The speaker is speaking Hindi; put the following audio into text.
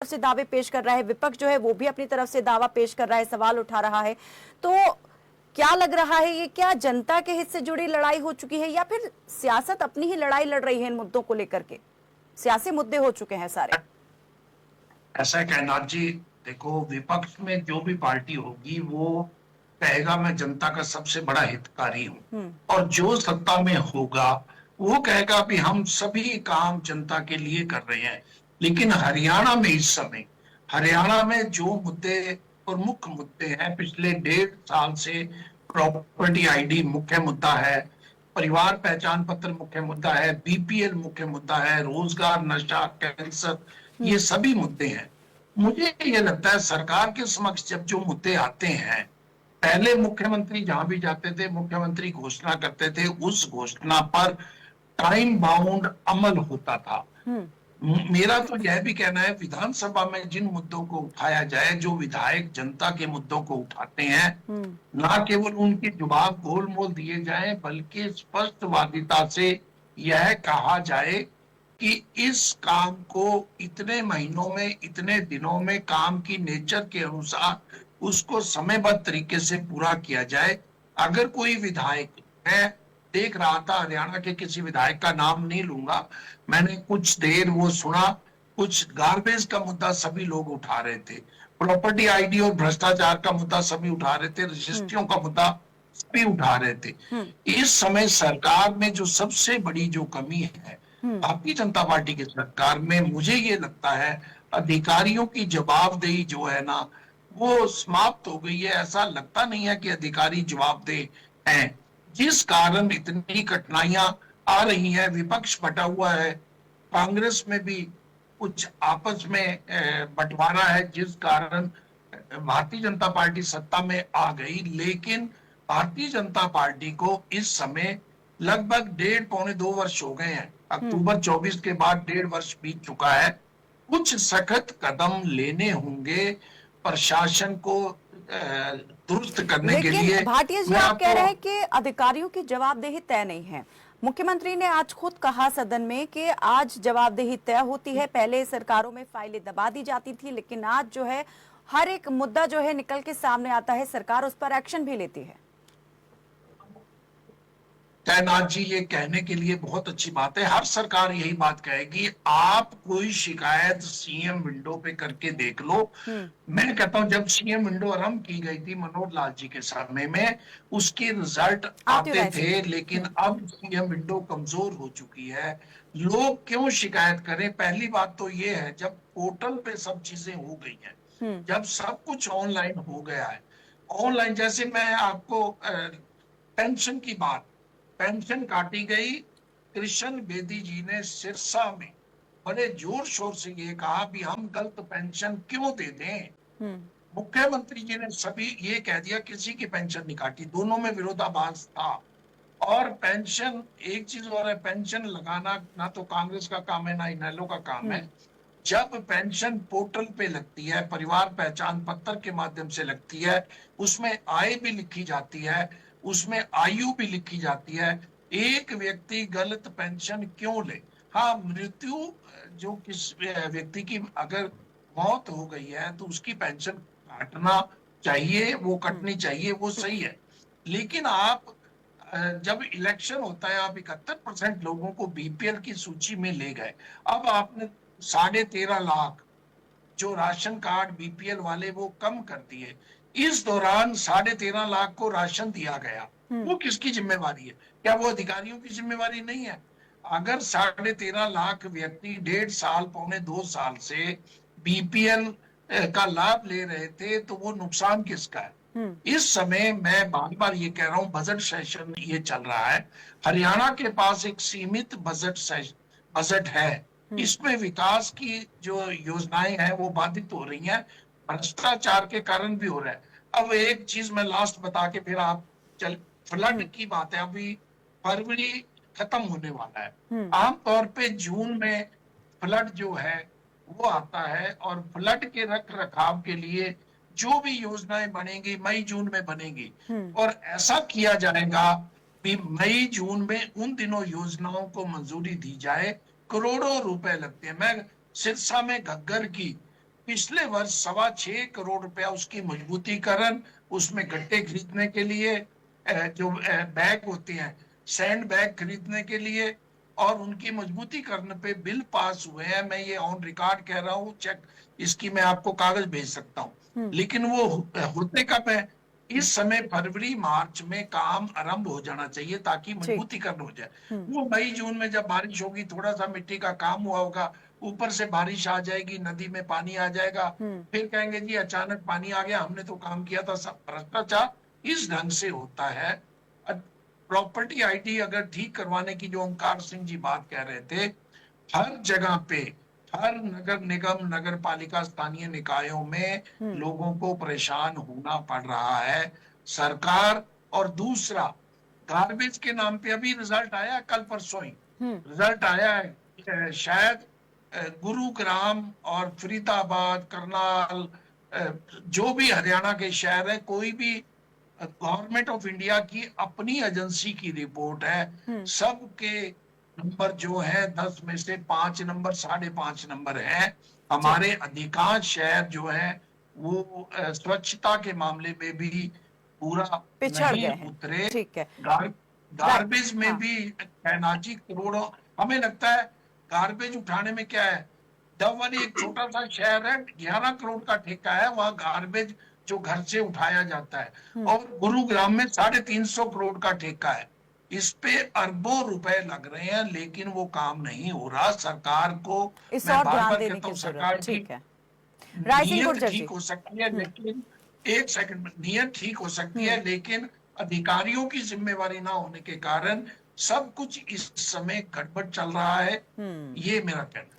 से दावे पेश कर रहा है, विपक्ष जो है वो भी अपनी तरफ से दावा पेश कर रहा है, सवाल उठा रहा है। तो क्या लग रहा है, ये क्या जनता के हित से जुड़ी लड़ाई हो चुकी है या फिर सियासत अपनी ही लड़ाई लड़ रही है इन मुद्दों को लेकर के? सियासी मुद्दे हो चुके हैं सारे। ऐसा है कैनाथ जी। देखो, विपक्ष में जो भी पार्टी होगी वो कहेगा मैं जनता का सबसे बड़ा हितकारी हूं, और जो सत्ता में होगा वो कहेगा भी हम सभी काम जनता के लिए कर रहे हैं। लेकिन हरियाणा में इस समय, हरियाणा में जो मुद्दे, प्रमुख मुद्दे हैं पिछले 1.5 साल से, प्रॉपर्टी आईडी मुख्य मुद्दा है, परिवार पहचान पत्र मुख्य मुद्दा है, बीपीएल मुख्य मुद्दा है, रोजगार, नशा, कैंसर, ये सभी मुद्दे हैं। मुझे ये लगता है सरकार के समक्ष जब जो मुद्दे आते हैं, पहले मुख्यमंत्री जहां भी जाते थे मुख्यमंत्री घोषणा करते थे, उस घोषणा पर टाइम बाउंड अमल होता था। मेरा तो यह भी कहना है विधानसभा में जिन मुद्दों को उठाया जाए, जो विधायक जनता के मुद्दों को उठाते हैं, ना केवल उनके जवाब गोल मोल दिए जाएं, बल्कि स्पष्टवादिता से यह कहा जाए कि इस काम को इतने महीनों में, इतने दिनों में, काम की नेचर के अनुसार उसको समयबद्ध तरीके से पूरा किया जाए। अगर कोई विधायक, मैं देख रहा था हरियाणा के किसी विधायक का नाम नहीं लूंगा, मैंने कुछ देर वो सुना, कुछ गार्बेज का मुद्दा सभी लोग उठा रहे थे, प्रॉपर्टी आईडी और भ्रष्टाचार का मुद्दा सभी उठा रहे थे, रजिस्ट्रियों का मुद्दा सभी उठा रहे थे। इस समय सरकार में जो सबसे बड़ी जो कमी है भारतीय जनता पार्टी की सरकार में, मुझे ये लगता है अधिकारियों की जवाबदेही जो है ना वो समाप्त हो गई है। ऐसा लगता नहीं है कि अधिकारी जवाबदेह हैं, जिस कारण इतनी कठिनाइयां आ रही हैं। विपक्ष बटा हुआ है, कांग्रेस में भी कुछ आपस में बंटवारा है, जिस कारण भारतीय जनता पार्टी सत्ता में आ गई। लेकिन भारतीय जनता पार्टी को इस समय लगभग 1.5-2 वर्ष हो गए हैं, अक्टूबर 24 के बाद 1.5 वर्ष बीत चुका है। कुछ सख्त कदम लेने होंगे प्रशासन को दुरुस्त करने के लिए। लेकिन भाटिया जी, आप कह रहे हैं कि अधिकारियों की जवाबदेही तय नहीं है। मुख्यमंत्री ने आज खुद कहा सदन में कि आज जवाबदेही तय होती है। पहले सरकारों में फाइलें दबा दी जाती थी, लेकिन आज जो है हर एक मुद्दा जो है निकल के सामने आता है, सरकार उस पर एक्शन भी लेती है। कैनाथ जी, ये कहने के लिए बहुत अच्छी बात है, हर सरकार यही बात कहेगी। आप कोई शिकायत सीएम विंडो पे करके देख लो। मैं कहता हूं जब सीएम विंडो आरंभ की गई थी मनोहर लाल जी के समय में, उसके रिजल्ट आते थे, लेकिन अब सीएम विंडो कमजोर हो चुकी है। लोग क्यों शिकायत करें? पहली बात तो ये है, जब पोर्टल पे सब चीजें हो गई हैं, जब सब कुछ ऑनलाइन हो गया है, ऑनलाइन, जैसे मैं आपको पेंशन की बात, पेंशन काटी गई, कृष्ण बेदी जी ने सिरसा में बड़े जोर शोर से ये कहा भी हम गलत पेंशन क्यों दे दें। मुख्यमंत्री जी ने सभी ये कह दिया किसी की पेंशन नहीं काटी, दोनों में विरोधाभास था। और पेंशन, एक चीज और है, पेंशन लगाना ना तो कांग्रेस का काम है ना इनेलो का काम है। जब पेंशन पोर्टल पे लगती है, परिवार पहचान पत्र के माध्यम से लगती है, उसमें आय भी लिखी जाती है, उसमें आयु भी लिखी जाती है। एक व्यक्ति गलत पेंशन क्यों ले? हाँ, मृत्यु, जो किस व्यक्ति की अगर मौत हो गई है तो उसकी पेंशन काटना चाहिए, वो कटनी चाहिए, वो सही है। लेकिन आप जब इलेक्शन होता है, आप 71% लोगों को बीपीएल की सूची में ले गए। अब आपने 13.5 लाख जो राशन कार्ड बीपीएल वाले वो कम कर दिए। इस दौरान 13.5 लाख को राशन दिया गया, वो किसकी जिम्मेवारी है? क्या वो अधिकारियों की जिम्मेवारी नहीं है? अगर 13.5 लाख व्यक्ति 1.5 साल, 2.25 साल से बीपीएल का लाभ ले रहे थे, तो वो नुकसान किसका है? इस समय मैं बार बार ये कह रहा हूं, बजट सेशन ये चल रहा है, हरियाणा के पास एक सीमित बजट है, इसमें विकास की जो योजनाएं हैं वो बाधित हो रही हैं, भ्रष्टाचार के कारण भी हो रहा है। अब एक चीज मैं लास्ट बता के फिर आप चल, फ्लड की बात है, अभी फरवरी खत्म होने वाला है। आमतौर पे जून में फ्लड जो है वो आता है, और फ्लड के रख रखाव के लिए जो भी योजनाएं बनेंगी मई जून में बनेगी, और ऐसा किया जाएगा कि मई जून में उन दिनों योजनाओं को मंजूरी दी जाए। करोड़ों रुपए लगते हैं। मैं सिरसा में घग्गर की पिछले वर्ष 6.25 करोड़ रुपया उसकी मजबूतीकरण, उसमें गट्टे खरीदने के लिए, जो बैग होते हैं, सैंड बैग खरीदने के लिए, और उनकी मजबूतीकरण पे बिल पास हुए हैं। मैं ये ऑन रिकॉर्ड कह रहा हूँ, चेक इसकी मैं आपको कागज भेज सकता हूँ। लेकिन वो होते कब है? इस समय फरवरी मार्च में काम आरंभ हो जाना चाहिए ताकि जी। मजबूतीकरण हो जाए। वो मई जून में जब बारिश होगी, थोड़ा सा मिट्टी का काम हुआ होगा, ऊपर से बारिश आ जाएगी, नदी में पानी आ जाएगा, फिर कहेंगे जी अचानक पानी आ गया, हमने तो काम किया था। सब भ्रष्टाचार इस ढंग से होता है। प्रॉपर्टी आईडी अगर ठीक करवाने की जो ओंकार सिंह जी बात कह रहे थे, हर जगह पे, हर नगर निगम, नगर पालिका, स्थानीय निकायों में लोगों को परेशान होना पड़ रहा है। सरकार, और दूसरा गार्बेज के नाम पे अभी रिजल्ट आया, कल परसों ही रिजल्ट आया है, शायद गुरुग्राम और फरीदाबाद, करनाल, जो भी हरियाणा के शहर है, कोई भी गवर्नमेंट ऑफ इंडिया की अपनी एजेंसी की रिपोर्ट है, सबके नंबर जो है 10 में से 5 नंबर, 5.5 नंबर है। हमारे अधिकांश शहर जो है वो स्वच्छता के मामले में भी पूरा पिछड़ नहीं गए हैं। उतरे। ठीक है। गार्बेज में हाँ। भी कैनाची करोड़ों, हमें लगता है गार्बेज उठाने में क्या है, डबवाली एक छोटा सा शहर है, 11 करोड़ का ठेका है, वहां गार्बेज जो घर से उठाया जाता है, और गुरुग्राम में 350 करोड़ का ठेका है। इस पे अरबों रुपए लग रहे हैं, लेकिन वो काम नहीं हो रहा। सरकार को इस मैं और बार ध्यान बार देने कहता की हूँ, जरूरत है। सरकार की ठीक है। राय सिंह नीयत गुर्जर जी। ठीक हो सकती है, लेकिन एक सेकंड, नीयत ठीक हो सकती है, लेकिन अधिकारियों की जिम्मेवारी ना होने के कारण सब कुछ इस समय गड़बड़ चल रहा है। ये मेरा कहना है।